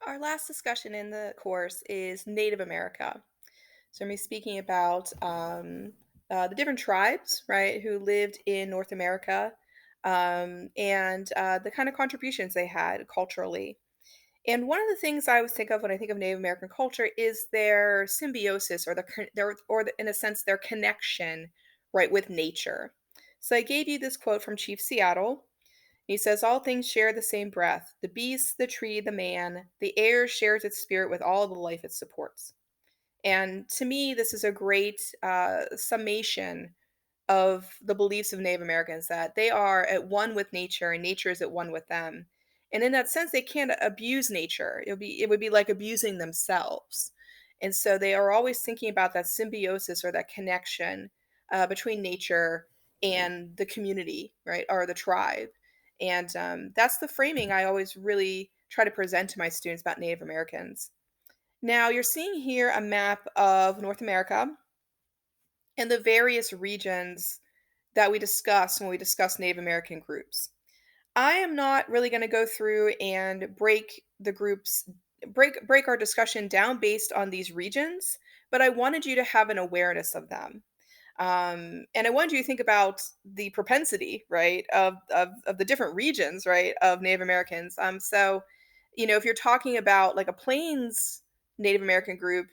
Our last discussion in the course is Native America. So, I'm gonna be speaking about the different tribes, right, who lived in North America and the kind of contributions they had culturally. And one of the things I always think of when I think of Native American culture is their symbiosis or in a sense, their connection, right, with nature. So, I gave you this quote from Chief Seattle. He says, "All things share the same breath. The beast, the tree, the man. The air shares its spirit with all the life it supports." And to me, this is a great summation of the beliefs of Native Americans that they are at one with nature and nature is at one with them. And in that sense, they can't abuse nature. It would be like abusing themselves. And so they are always thinking about that symbiosis or that connection between nature and the community, right, or the tribe. And that's the framing I always really try to present to my students about Native Americans. Now, you're seeing here a map of North America and the various regions that we discuss when we discuss Native American groups. I am not really going to go through and break our discussion down based on these regions, but I wanted you to have an awareness of them. And I wanted you to think about the propensity, right, of the different regions, right, of Native Americans. So, if you're talking about like a Plains Native American group,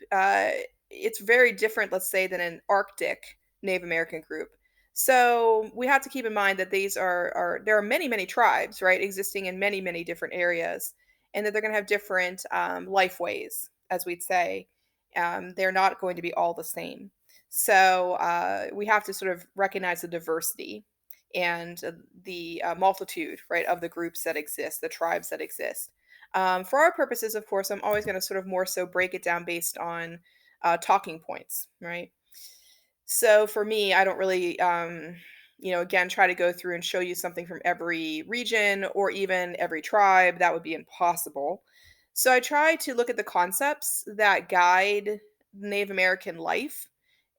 it's very different, let's say, than an Arctic Native American group. So we have to keep in mind that these are there are many tribes, right, existing in many different areas, and that they're going to have different life ways, as we'd say. They're not going to be all the same. So we have to sort of recognize the diversity and the multitude, right, of the groups that exist, the tribes that exist. For our purposes, of course, I'm always going to sort of more so break it down based on talking points, right? So for me, I don't really, again, try to go through and show you something from every region or even every tribe. That would be impossible. So I try to look at the concepts that guide Native American life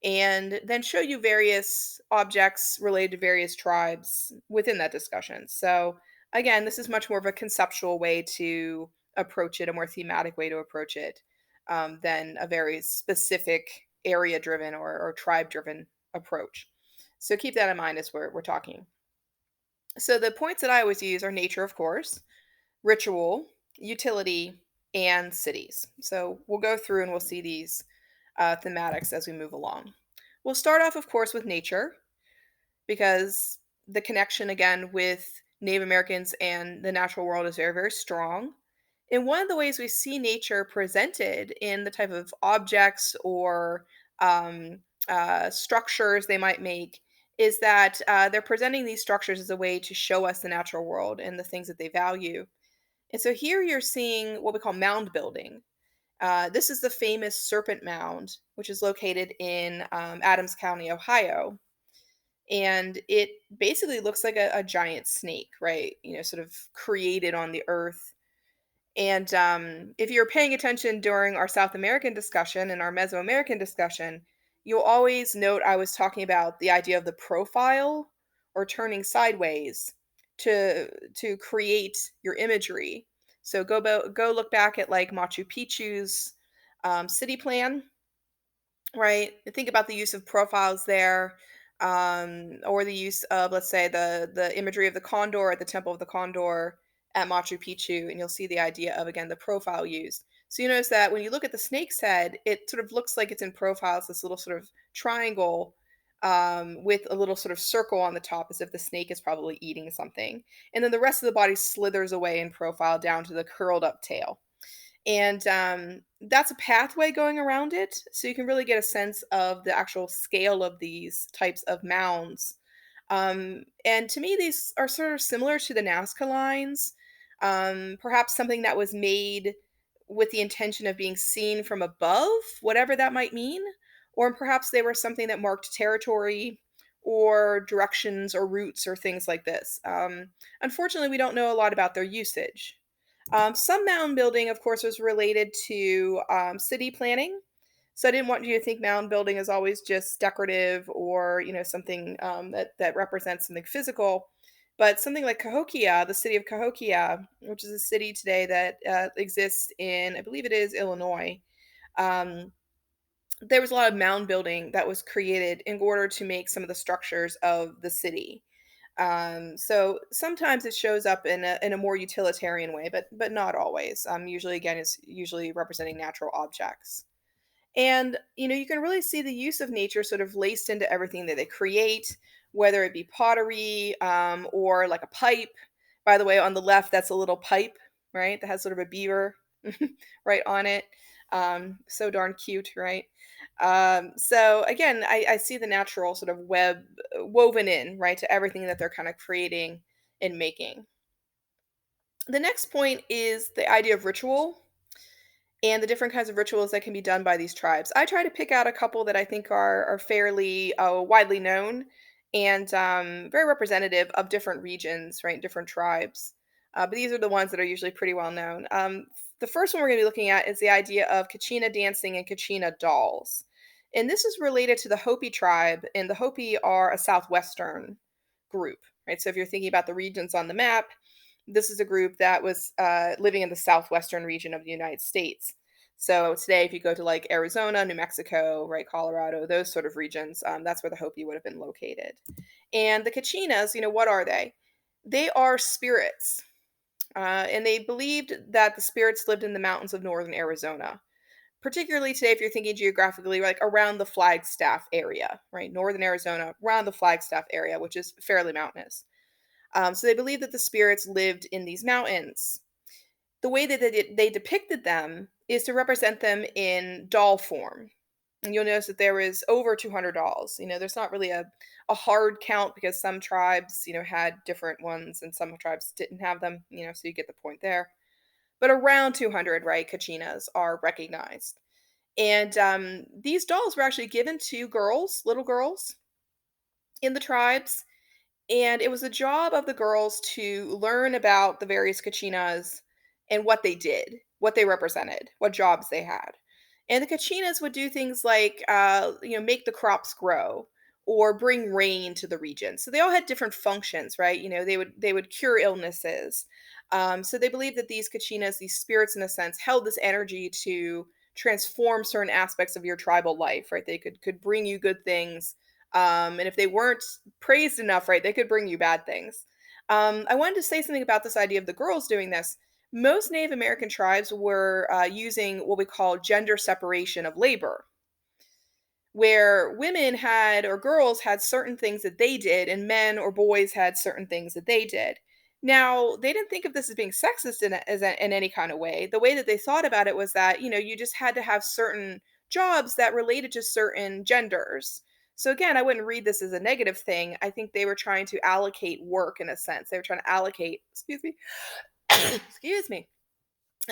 and then show you various objects related to various tribes within that discussion. So again, this is much more of a conceptual way to approach it, a more thematic way to approach it than a very specific area driven or tribe driven approach. So keep that in mind as we're talking. So the points that I always use are nature, of course, ritual, utility, and cities. So we'll go through and we'll see these thematics as we move along. We'll start off, of course, with nature because the connection again with Native Americans and the natural world is very strong. And one of the ways we see nature presented in the type of objects or um, structures they might make is that they're presenting these structures as a way to show us the natural world and the things that they value. And so here you're seeing what we call mound building. This is the famous Serpent Mound, which is located in Adams County, Ohio. And it basically looks like a giant snake, right? Sort of created on the earth. And if you're paying attention during our South American discussion and our Mesoamerican discussion, you'll always note I was talking about the idea of the profile or turning sideways to create your imagery. So go look back at like Machu Picchu's city plan, right? Think about the use of profiles there, or the use of, let's say, the imagery of the condor at the Temple of the Condor at Machu Picchu, and you'll see the idea of again the profile used. So you notice that when you look at the snake's head, it sort of looks like it's in profile. It's this little sort of triangle with a little sort of circle on the top, as if the snake is probably eating something, and then the rest of the body slithers away in profile down to the curled up tail. And that's a pathway going around it. So you can really get a sense of the actual scale of these types of mounds. And to me, these are sort of similar to the Nazca lines, perhaps something that was made with the intention of being seen from above, whatever that might mean, or perhaps they were something that marked territory or directions or routes or things like this. Unfortunately, we don't know a lot about their usage. Some mound building, of course, was related to city planning. So I didn't want you to think mound building is always just decorative or something that represents something physical. But something like Cahokia, the city of Cahokia, which is a city today that exists in, I believe it is Illinois, um, there was a lot of mound building that was created in order to make some of the structures of the city. So sometimes it shows up in a more utilitarian way, but not always. Usually, again, it's usually representing natural objects. And, you can really see the use of nature sort of laced into everything that they create, whether it be pottery or like a pipe. By the way, on the left, that's a little pipe, right? That has sort of a beaver right on it. So darn cute, right? So again, I see the natural sort of web woven in, right, to everything that they're kind of creating and making. The next point is the idea of ritual and the different kinds of rituals that can be done by these tribes. I try to pick out a couple that I think are fairly widely known and very representative of different regions, right? Different tribes. But these are the ones that are usually pretty well known. The first one we're going to be looking at is the idea of Kachina dancing and Kachina dolls. And this is related to the Hopi tribe, and the Hopi are a southwestern group, right? So if you're thinking about the regions on the map, this is a group that was living in the southwestern region of the United States. So today, if you go to like Arizona, New Mexico, right, Colorado, those sort of regions, that's where the Hopi would have been located. And the Kachinas, what are they? They are spirits, and they believed that the spirits lived in the mountains of northern Arizona. Particularly today, if you're thinking geographically, like around the Flagstaff area, right, northern Arizona, around the Flagstaff area, which is fairly mountainous. So they believed that the spirits lived in these mountains. The way that they depicted them is to represent them in doll form. And you'll notice that there is over 200 dolls. There's not really a hard count because some tribes, had different ones and some tribes didn't have them, so you get the point there. But around 200, right, kachinas are recognized. And these dolls were actually given to girls, little girls in the tribes, and it was the job of the girls to learn about the various kachinas and what they did, what they represented, what jobs they had. And the kachinas would do things like, make the crops grow or bring rain to the region. So they all had different functions, right? They would cure illnesses. So they believed that these kachinas, these spirits in a sense, held this energy to transform certain aspects of your tribal life, right? They could bring you good things, and if they weren't praised enough, right, they could bring you bad things. I wanted to say something about this idea of the girls doing this. Most Native American tribes were using what we call gender separation of labor, where women had or girls had certain things that they did, and men or boys had certain things that they did. Now, they didn't think of this as being sexist in any kind of way. The way that they thought about it was that, you just had to have certain jobs that related to certain genders. So, again, I wouldn't read this as a negative thing. I think they were trying to allocate work in a sense. They were trying to allocate, excuse me, excuse me,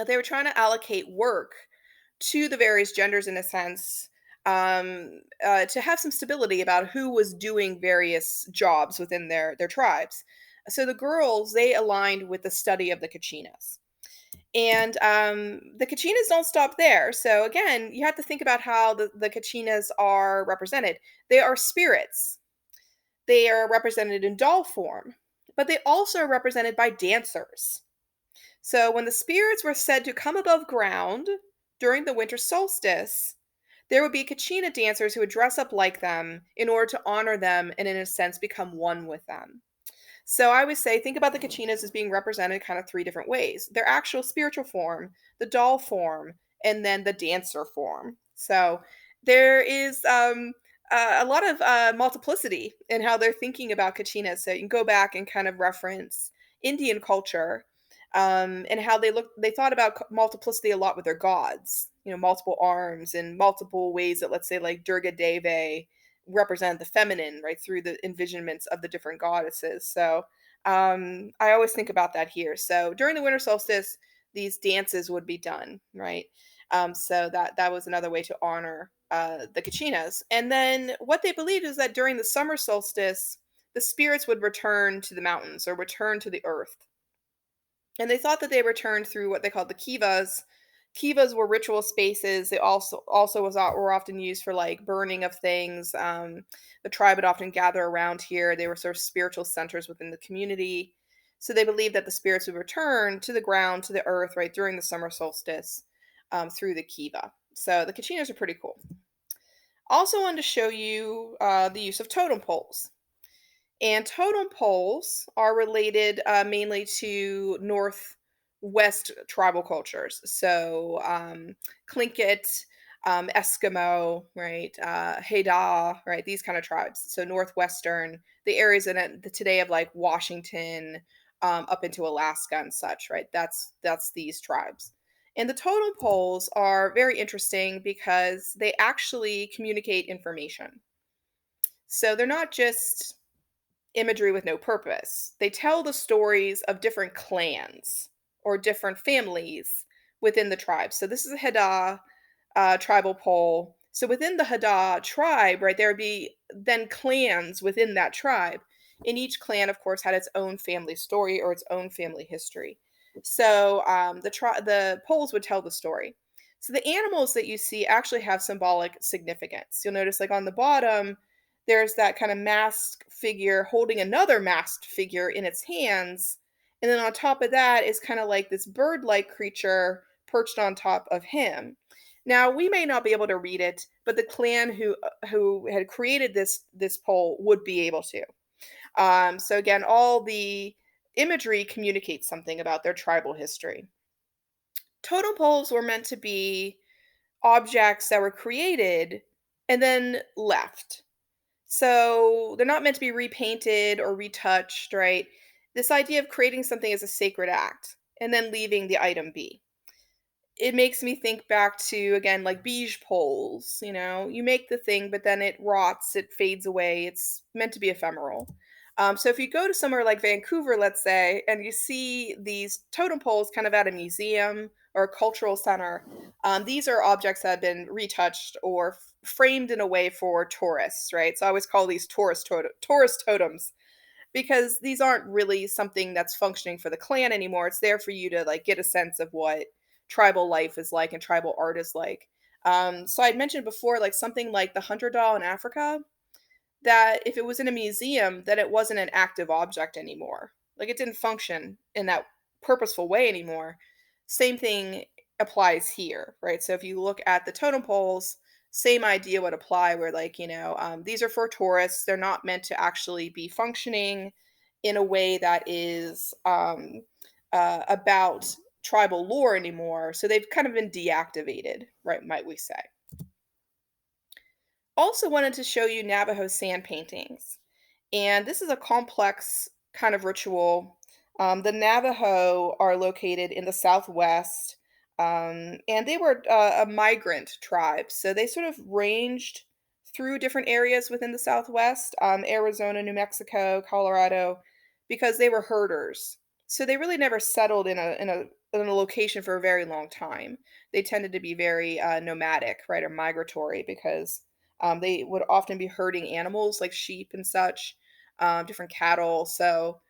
they were trying to allocate work to the various genders in a sense, to have some stability about who was doing various jobs within their tribes. So the girls, they aligned with the study of the Kachinas. And the Kachinas don't stop there. So again, you have to think about how the Kachinas are represented. They are spirits. They are represented in doll form, but they also are represented by dancers. So when the spirits were said to come above ground during the winter solstice, there would be Kachina dancers who would dress up like them in order to honor them and, in a sense, become one with them. So I would say think about the Kachinas as being represented kind of three different ways: their actual spiritual form, the doll form, and then the dancer form. So there is a lot of multiplicity in how they're thinking about Kachinas. So you can go back and kind of reference Indian culture, and how they thought about multiplicity a lot with their gods. Multiple arms and multiple ways that, let's say, like Durga Deve represent the feminine, right, through the envisionments of the different goddesses. So I always think about that here. So during the winter solstice, these dances would be done, right? So that was another way to honor the Kachinas. And then what they believed is that during the summer solstice, the spirits would return to the mountains or return to the earth. And they thought that they returned through what they called the kivas. Kivas were ritual spaces. They also were often used for like burning of things. The tribe would often gather around here. They were sort of spiritual centers within the community. So they believed that the spirits would return to the ground, to the earth, right during the summer solstice, through the kiva. So the kachinas are pretty cool. Also, wanted to show you the use of totem poles. And totem poles are related mainly to Northwest tribal cultures. So, Tlingit, Eskimo, right? Haida, right? These kind of tribes. So, Northwestern, the areas in it, today of like Washington, up into Alaska and such, right? That's these tribes. And the totem poles are very interesting because they actually communicate information. So they're not just imagery with no purpose. They tell the stories of different clans or different families within the tribe. So this is a Hada tribal pole. So within the Hada tribe, right, there would be then clans within that tribe. And each clan, of course, had its own family story or its own family history. So the poles would tell the story. So the animals that you see actually have symbolic significance. You'll notice, like on the bottom, there's that kind of masked figure holding another masked figure in its hands. And then on top of that is kind of like this bird like creature perched on top of him. Now, we may not be able to read it, but the clan who had created this pole would be able to. So again, all the imagery communicates something about their tribal history. Totem poles were meant to be objects that were created and then left. So they're not meant to be repainted or retouched, right? This idea of creating something as a sacred act and then leaving the item be. It makes me think back to, again, like beige poles. You make the thing, but then it rots, it fades away. It's meant to be ephemeral. So if you go to somewhere like Vancouver, let's say, and you see these totem poles kind of at a museum or a cultural center, these are objects that have been retouched or framed in a way for tourists, right? So I always call these tourist totems because these aren't really something that's functioning for the clan anymore. It's there for you to like get a sense of what tribal life is like and tribal art is like. So I'd mentioned before, like something like the hunter doll in Africa, that if it was in a museum, that it wasn't an active object anymore. Like it didn't function in that purposeful way anymore. Same thing applies here, right? So if you look at the totem poles, same idea would apply where, like, these are for tourists. They're not meant to actually be functioning in a way that is about tribal lore anymore. So they've kind of been deactivated, right? Might we say. Also wanted to show you Navajo sand paintings. And this is a complex kind of ritual. The Navajo are located in the Southwest, and they were a migrant tribe. So they sort of ranged through different areas within the Southwest, Arizona, New Mexico, Colorado, because they were herders. So they really never settled in a location for a very long time. They tended to be very nomadic, right, or migratory because they would often be herding animals like sheep and such, different cattle. So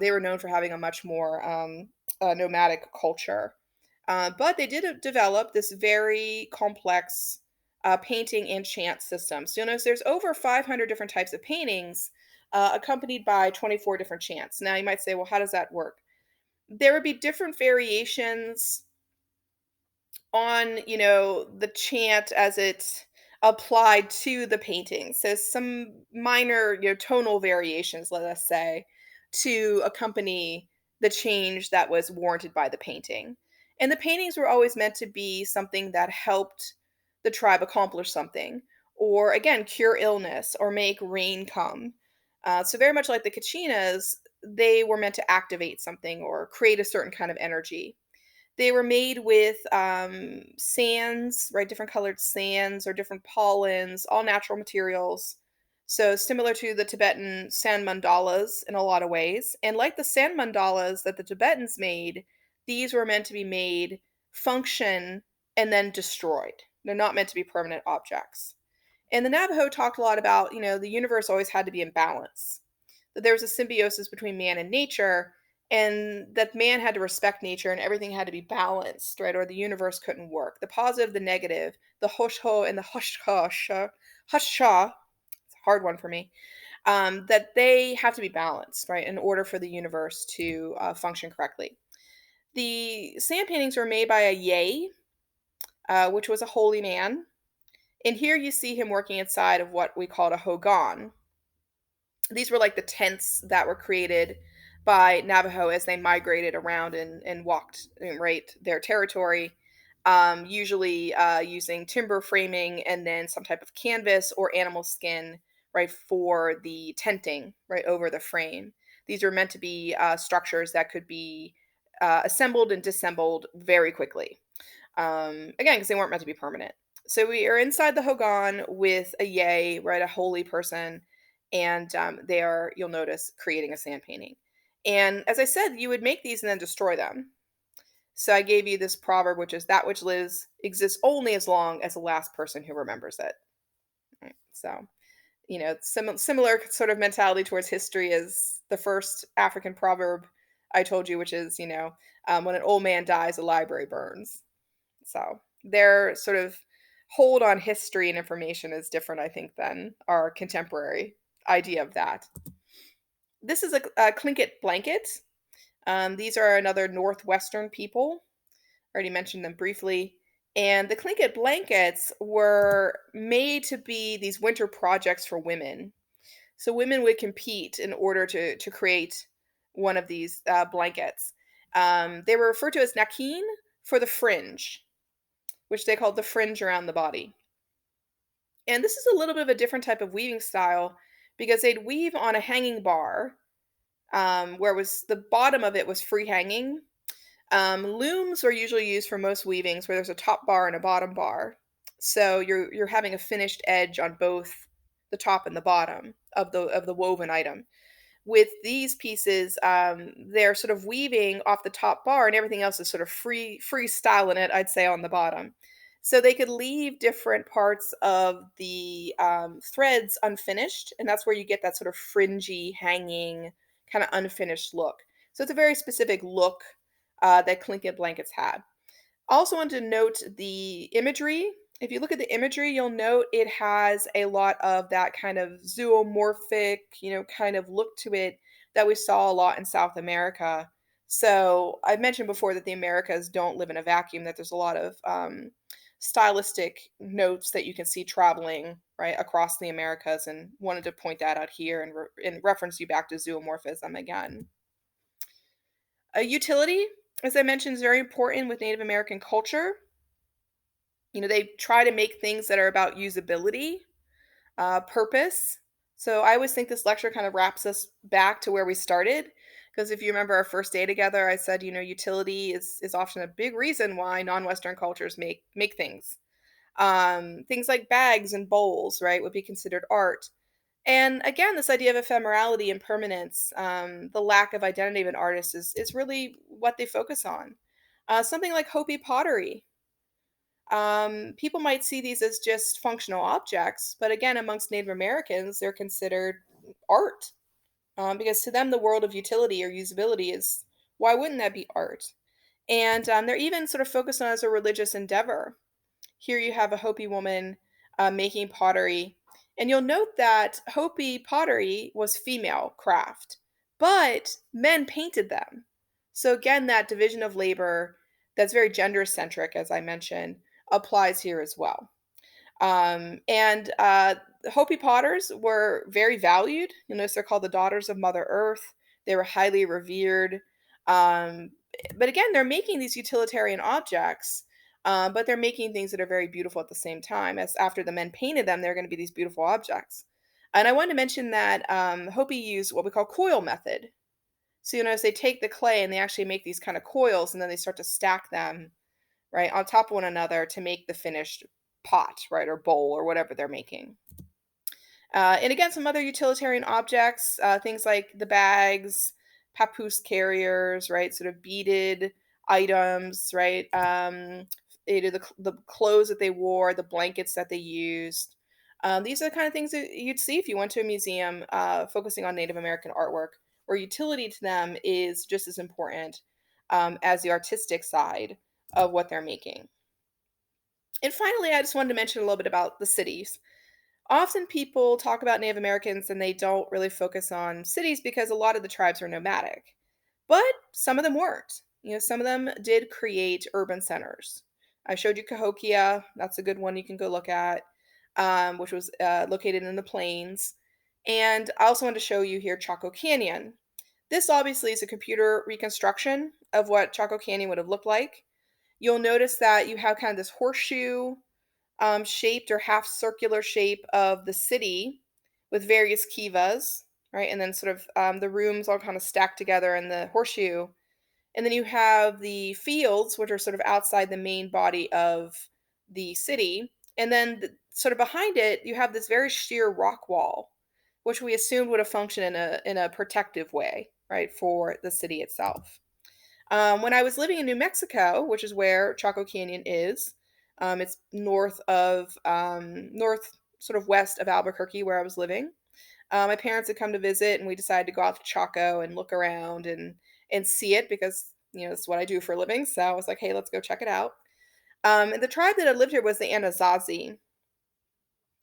they were known for having a much more nomadic culture. But they did develop this very complex painting and chant system. So you'll notice there's over 500 different types of paintings accompanied by 24 different chants. Now you might say, well, how does that work? There would be different variations on, the chant as it applied to the painting. So some minor, tonal variations, let us say, to accompany the change that was warranted by the painting. And the paintings were always meant to be something that helped the tribe accomplish something, or again, cure illness or make rain come. So very much like the Kachinas, they were meant to activate something or create a certain kind of energy. They were made with, sands, right, different colored sands or different pollens, all natural materials. So similar to the Tibetan sand mandalas in a lot of ways. And like the sand mandalas that the Tibetans made, these were meant to be made, function, and then destroyed. They're not meant to be permanent objects. And the Navajo talked a lot about, the universe always had to be in balance, that there was a symbiosis between man and nature, and that man had to respect nature and everything had to be balanced, right? Or the universe couldn't work. The positive, the negative, the hosh ho and the hush sha, it's a hard one for me. That they have to be balanced, right, in order for the universe to function correctly. The sand paintings were made by a Yei, which was a holy man. And here you see him working inside of what we called a hogan. These were like the tents that were created by Navajo as they migrated around and walked right their territory, usually using timber framing and then some type of canvas or animal skin, right, for the tenting right over the frame. These are meant to be structures that could be assembled and disassembled very quickly. Again, because they weren't meant to be permanent. So we are inside the Hogan with a Yay, right, a holy person, and they are, you'll notice, creating a sand painting. And as I said, you would make these and then destroy them. So I gave you this proverb, which is that which lives exists only as long as the last person who remembers it. Right? So, similar sort of mentality towards history as the first African proverb I told you, which is, when an old man dies, the library burns. So their sort of hold on history and information is different, I think, than our contemporary idea of that. This is a Tlingit blanket. These are another Northwestern people. I already mentioned them briefly. And the Tlingit blankets were made to be these winter projects for women. So women would compete in order to create one of these blankets. They were referred to as nakin for the fringe, which they called the fringe around the body. And this is a little bit of a different type of weaving style because they'd weave on a hanging bar, where it was the bottom of it was free hanging. Looms are usually used for most weavings where there's a top bar and a bottom bar. So you're having a finished edge on both the top and the bottom of the woven item. With these pieces, they're sort of weaving off the top bar and everything else is sort of freestyling it, I'd say, on the bottom. So they could leave different parts of the threads unfinished, and that's where you get that sort of fringy, hanging, kind of unfinished look. So it's a very specific look that Tlingit blankets had. Also wanted to note the imagery. If you look at the imagery, you'll note it has a lot of that kind of zoomorphic, kind of look to it that we saw a lot in South America. So I've mentioned before that the Americas don't live in a vacuum, that there's a lot of stylistic notes that you can see traveling right across the Americas, and wanted to point that out here and reference you back to zoomorphism again. A utility, as I mentioned, is very important with Native American culture. They try to make things that are about usability, purpose. So I always think this lecture kind of wraps us back to where we started. Because if you remember our first day together, I said, utility is often a big reason why non-Western cultures make things. Things like bags and bowls, right, would be considered art. And again, this idea of ephemerality and permanence, the lack of identity of an artist is really what they focus on. Something like Hopi pottery, people might see these as just functional objects, but again, amongst Native Americans, they're considered art, because to them, the world of utility or usability is, why wouldn't that be art? And they're even sort of focused on as a religious endeavor. Here you have a Hopi woman making pottery, and you'll note that Hopi pottery was female craft, but men painted them. So again, that division of labor that's very gender centric, as I mentioned, applies here as well. And Hopi potters were very valued. You'll notice they're called the daughters of Mother Earth. They were highly revered. Um, but again, they're making these utilitarian objects, but they're making things that are very beautiful at the same time. As after the men painted them, they're going to be these beautiful objects. And I wanted to mention that Hopi use what we call coil method. So you notice they take the clay and they actually make these kind of coils, and then they start to stack them right on top of one another to make the finished pot, right, or bowl or whatever they're making. And again, some other utilitarian objects, things like the bags, papoose carriers, right, sort of beaded items, right, either the clothes that they wore, the blankets that they used. These are the kind of things that you'd see if you went to a museum focusing on Native American artwork. or utility to them is just as important as the artistic side of what they're making. And finally, I just wanted to mention a little bit about the cities. Often people talk about Native Americans and they don't really focus on cities because a lot of the tribes are nomadic. But some of them weren't. Some of them did create urban centers. I showed you Cahokia. That's a good one you can go look at, which was located in the plains. And I also wanted to show you here Chaco Canyon. This obviously is a computer reconstruction of what Chaco Canyon would have looked like. You'll notice that you have kind of this horseshoe shaped or half circular shape of the city with various kivas, right? And then sort of the rooms all kind of stacked together in the horseshoe. And then you have the fields, which are sort of outside the main body of the city. And then sort of behind it, you have this very sheer rock wall, which we assumed would have functioned in a protective way, right, for the city itself. When I was living in New Mexico, which is where Chaco Canyon is, it's north, sort of west of Albuquerque, where I was living. My parents had come to visit, and we decided to go out to Chaco and look around and see it because that's what I do for a living. So I was like, hey, let's go check it out. And the tribe that had lived here was the Anasazi,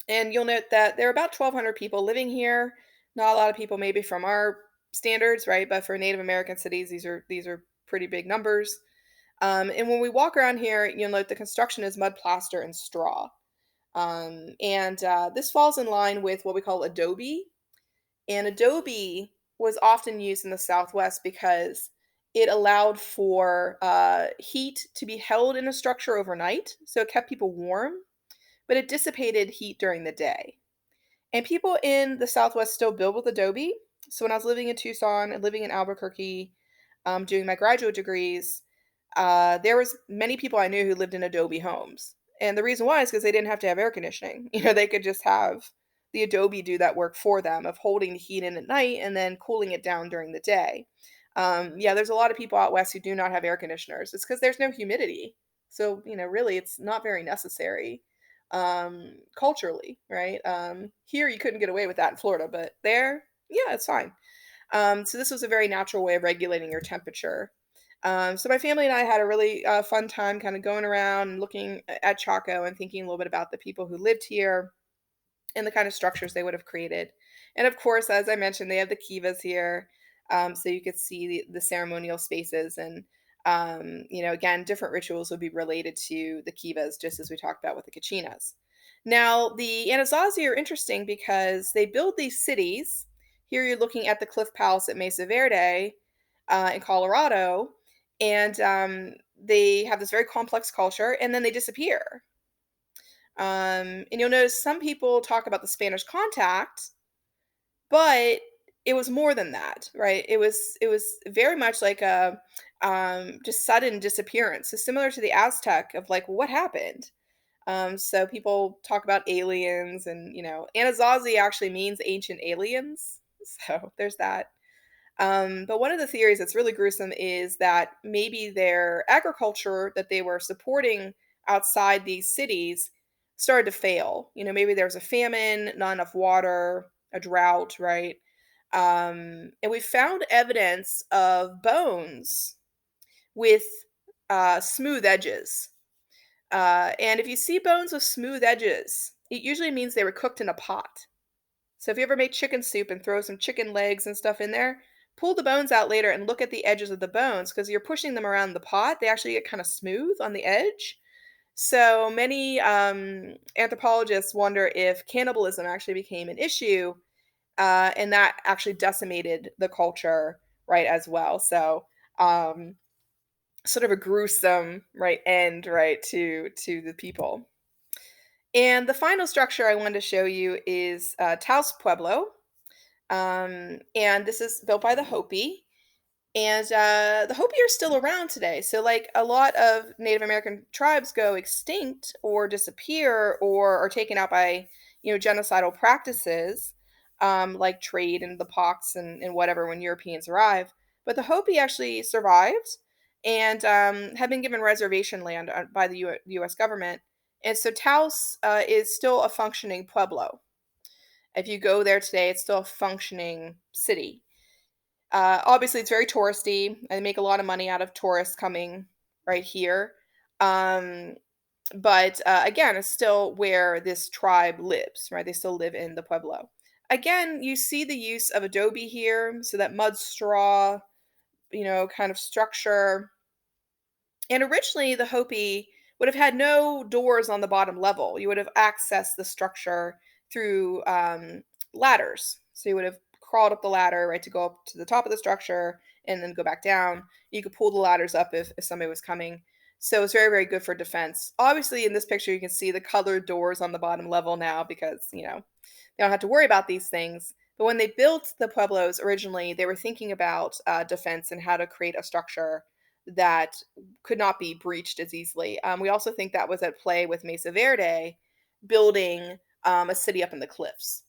and you'll note that there are about 1,200 people living here. Not a lot of people, maybe from our standards, right? But for Native American cities, these are pretty big numbers. And when we walk around here, you'll note the construction is mud, plaster, and straw. And this falls in line with what we call adobe. And adobe was often used in the Southwest because it allowed for heat to be held in a structure overnight. So it kept people warm, but it dissipated heat during the day. And people in the Southwest still build with adobe. So when I was living in Tucson and living in Albuquerque, doing my graduate degrees, there was many people I knew who lived in adobe homes. And the reason why is because they didn't have to have air conditioning. They could just have the adobe do that work for them of holding the heat in at night and then cooling it down during the day. Yeah, there's a lot of people out west who do not have air conditioners. It's because there's no humidity. So, really, it's not very necessary culturally, right? Here, you couldn't get away with that in Florida, but there, yeah, it's fine. So this was a very natural way of regulating your temperature. So my family and I had a really fun time kind of going around and looking at Chaco and thinking a little bit about the people who lived here and the kind of structures they would have created. And of course, as I mentioned, they have the kivas here, so you could see the ceremonial spaces and again, different rituals would be related to the kivas, just as we talked about with the kachinas. Now, the Anasazi are interesting because they build these cities. Here you're looking at the Cliff Palace at Mesa Verde in Colorado, and they have this very complex culture, and then they disappear. And you'll notice some people talk about the Spanish contact, but it was more than that, right? It was very much like a just sudden disappearance. So similar to the Aztec of like, what happened? So people talk about aliens, and Anasazi actually means ancient aliens. So there's that. But one of the theories that's really gruesome is that maybe their agriculture that they were supporting outside these cities started to fail. Maybe there was a famine, not enough water, a drought, right? And we found evidence of bones with smooth edges. And if you see bones with smooth edges, it usually means they were cooked in a pot. So if you ever make chicken soup and throw some chicken legs and stuff in there, pull the bones out later and look at the edges of the bones because you're pushing them around the pot. They actually get kind of smooth on the edge. So many anthropologists wonder if cannibalism actually became an issue, and that actually decimated the culture, right, as well. So um, sort of a gruesome, right, end, right, to the people. And the final structure I wanted to show you is Taos Pueblo. And this is built by the Hopi. And the Hopi are still around today. So, like a lot of Native American tribes go extinct or disappear or are taken out by, genocidal practices, like trade and the pox and whatever when Europeans arrive. But the Hopi actually survived and have been given reservation land by the U.S. government. And so Taos is still a functioning pueblo. If you go there today, it's still a functioning city. Obviously, it's very touristy, and they make a lot of money out of tourists coming right here. Um, but again, it's still where this tribe lives, right? They still live in the pueblo. Again, you see the use of adobe here, so that mud straw, kind of structure. And originally, the Hopi would have had no doors on the bottom level. You would have accessed the structure through ladders. So you would have crawled up the ladder, right, to go up to the top of the structure and then go back down. You could pull the ladders up if somebody was coming. So it's very, very good for defense. Obviously, in this picture, you can see the colored doors on the bottom level now because, they don't have to worry about these things. But when they built the pueblos originally, they were thinking about defense and how to create a structure that could not be breached as easily. We also think that was at play with Mesa Verde building a city up in the cliffs.